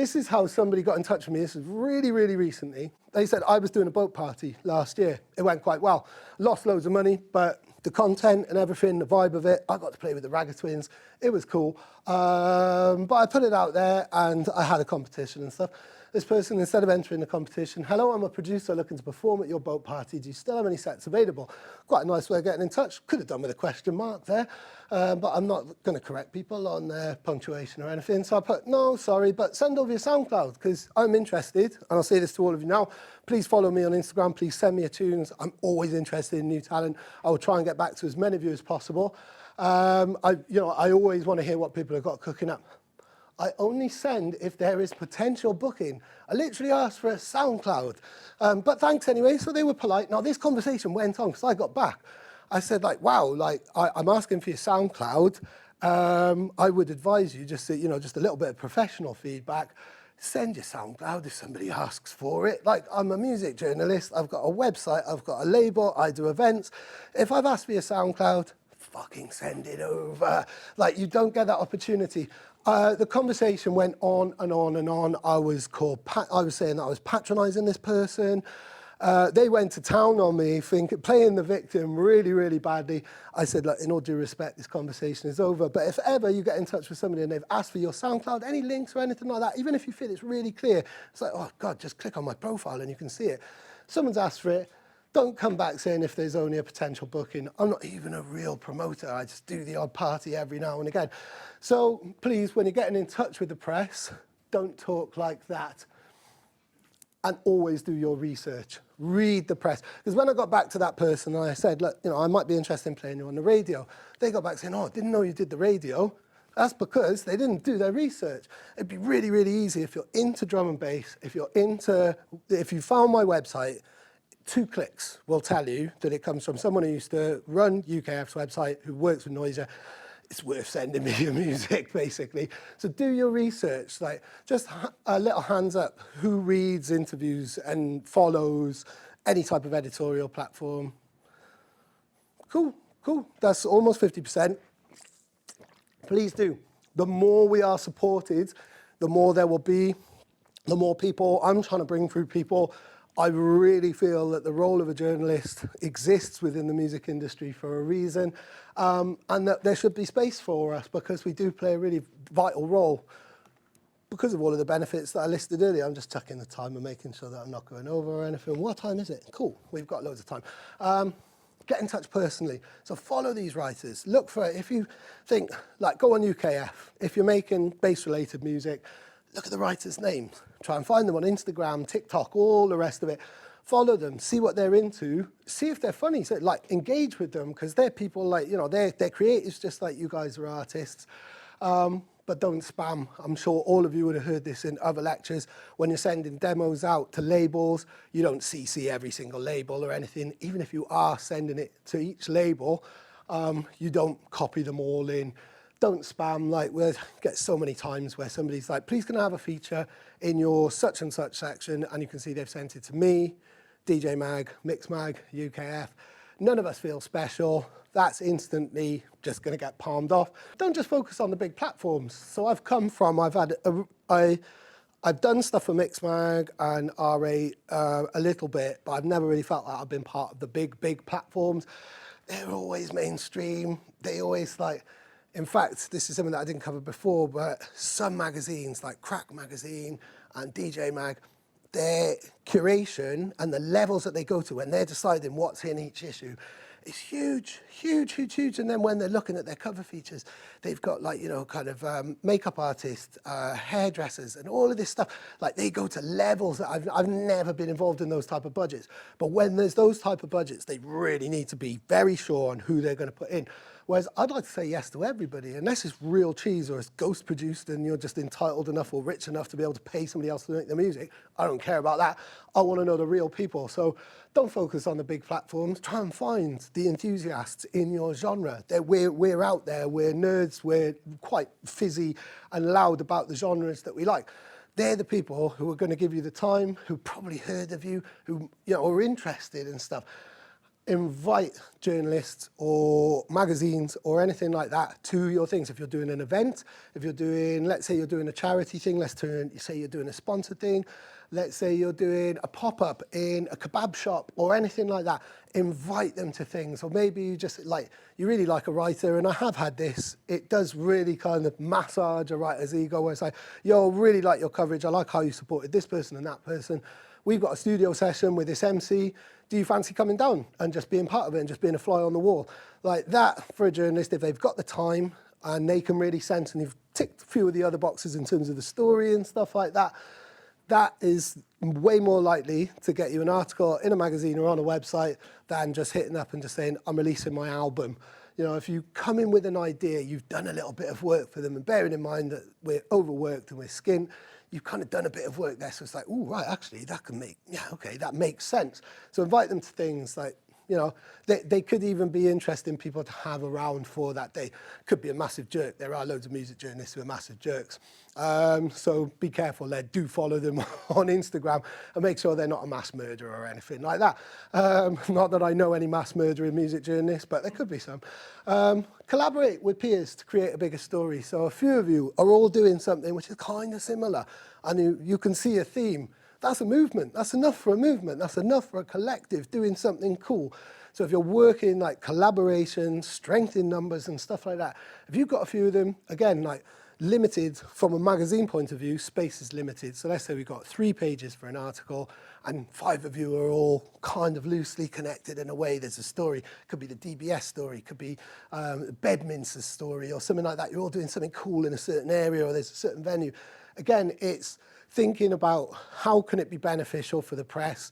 this is how somebody got in touch with me. This is really, really recently. They said, I was doing a boat party last year. It went quite well. Lost loads of money, but the content and everything, the vibe of it, I got to play with the Ragga Twins. It was cool. But I put it out there and I had a competition and stuff. This person, instead of entering the competition, hello, I'm a producer looking to perform at your boat party. Do you still have any sets available? Quite a nice way of getting in touch. Could have done with a question mark there, but I'm not going to correct people on their punctuation or anything. So I put, no, sorry, but send over your SoundCloud because I'm interested. And I'll say this to all of you now. Please follow me on Instagram. Please send me your tunes. I'm always interested in new talent. I will try and get back to as many of you as possible. I always want to hear what people have got cooking up. I only send if there is potential booking. I literally asked for a SoundCloud. But thanks anyway, so they were polite. Now, this conversation went on because I got back. I said, like, wow, like, I'm asking for your SoundCloud. I would advise you just to, just a little bit of professional feedback. Send your SoundCloud if somebody asks for it. Like, I'm a music journalist. I've got a website. I've got a label. I do events. If I've asked for your SoundCloud, fucking send it over. Like, you don't get that opportunity. The conversation went on and on and on. I was saying that I was patronizing this person. They went to town on me, playing the victim really, really badly. I said, look, in all due respect, this conversation is over. But if ever you get in touch with somebody and they've asked for your SoundCloud, any links or anything like that, even if you feel it's really clear, it's like, oh, God, just click on my profile and you can see it. Someone's asked for it. Don't come back saying if there's only a potential booking. I'm not even a real promoter. I just do the odd party every now and again. So please, when you're getting in touch with the press, don't talk like that. And always do your research. Read the press. Because when I got back to that person and I said, look, I might be interested in playing you on the radio, they got back saying, oh, I didn't know you did the radio. That's because they didn't do their research. It'd be really, really easy if you're into drum and bass, if you found my website, 2 clicks will tell you that it comes from someone who used to run UKF's website, who works with Noisia. It's worth sending me your music, basically. So do your research. Like, just a little hands up. Who reads interviews and follows any type of editorial platform? Cool, cool. That's almost 50%. Please do. The more we are supported, the more there will be, the more people. I'm trying to bring through people. I really feel that the role of a journalist exists within the music industry for a reason, and that there should be space for us because we do play a really vital role because of all of the benefits that I listed earlier. I'm just checking the time and making sure that I'm not going over or anything. What time is it? Cool, we've got loads of time. Get in touch personally. So follow these writers. Look for it. If you think, like, go on UKF. If you're making bass-related music, look at the writers' names. Try and find them on Instagram, TikTok, all the rest of it. Follow them, see what they're into, see if they're funny. So, like, engage with them because they're people like, they're creatives just like you guys are artists. But don't spam. I'm sure all of you would have heard this in other lectures. When you're sending demos out to labels, you don't CC every single label or anything. Even if you are sending it to each label, you don't copy them all in. Don't spam. Like, we'll get so many times where somebody's like, please can I have a feature in your such and such section? And you can see they've sent it to me, DJ Mag, Mix Mag, UKF. None of us feel special. That's instantly just going to get palmed off. Don't just focus on the big platforms. So I've done stuff for Mix Mag and R8 a little bit, but I've never really felt like I've been part of the big platforms. They're always mainstream. They always in fact, this is something that I didn't cover before, but some magazines like Crack Magazine and DJ Mag, their curation and the levels that they go to when they're deciding what's in each issue is huge, huge, huge, huge. And then when they're looking at their cover features, they've got makeup artists, hairdressers, and all of this stuff. Like, they go to levels that I've never been involved in those type of budgets. But when there's those type of budgets, they really need to be very sure on who they're going to put in. Whereas I'd like to say yes to everybody, unless it's real cheese or it's ghost produced and you're just entitled enough or rich enough to be able to pay somebody else to make the music. I don't care about that. I want to know the real people. So don't focus on the big platforms. Try and find the enthusiasts in your genre. We're out there, we're nerds, we're quite fizzy and loud about the genres that we like. They're the people who are going to give you the time, who probably heard of you, who are interested in stuff. invite journalists or magazines or anything like that to your things. If you're doing an event, if you're doing, let's say you're doing a charity thing, say you're doing a sponsored thing, let's say you're doing a pop-up in a kebab shop or anything like that, invite them to things. Or maybe you just you really like a writer, and I have had this, it does really kind of massage a writer's ego where it's like, yo, really like your coverage, I like how you supported this person and that person. We've got a studio session with this MC. Do you fancy coming down and just being part of it and just being a fly on the wall? Like that, for a journalist, if they've got the time and they can really sense, and you've ticked a few of the other boxes in terms of the story and stuff like that, that is way more likely to get you an article in a magazine or on a website than just hitting up and just saying, I'm releasing my album. You know, if you come in with an idea, you've done a little bit of work for them, and bearing in mind that we're overworked and we're skint, you've kind of done a bit of work there. So it's like, oh, right, actually, that can make, yeah, okay, that makes sense. So invite them to things like, you know, they could even be interesting people to have around for that day. Could be a massive jerk. There are loads of music journalists who are massive jerks. So be careful there. Do follow them on Instagram and make sure they're not a mass murderer or anything like that. Not that I know any mass murdering music journalists, but there could be some. Collaborate with peers to create a bigger story. So a few of you are all doing something which is kind of similar, and you can see a theme. That's a movement. That's enough for a movement. That's enough for a collective doing something cool. So if you're working like collaboration, strength in numbers and stuff like that, if you've got a few of them, again, like limited from a magazine point of view, space is limited. So let's say we've got 3 pages for an article and 5 of you are all kind of loosely connected in a way. There's a story. Could be the DBS story, could be Bedminster's story or something like that. You're all doing something cool in a certain area or there's a certain venue. Again, it's thinking about how can it be beneficial for the press.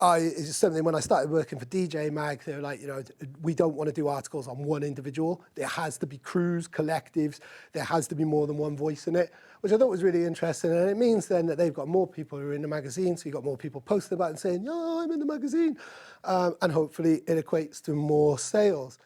It's something when I started working for DJ Mag, they were like, you know, we don't want to do articles on one individual. There has to be crews, collectives. There has to be more than one voice in it, which I thought was really interesting. And it means then that they've got more people who are in the magazine. So you've got more people posting about it and saying, yeah, I'm in the magazine. And hopefully it equates to more sales.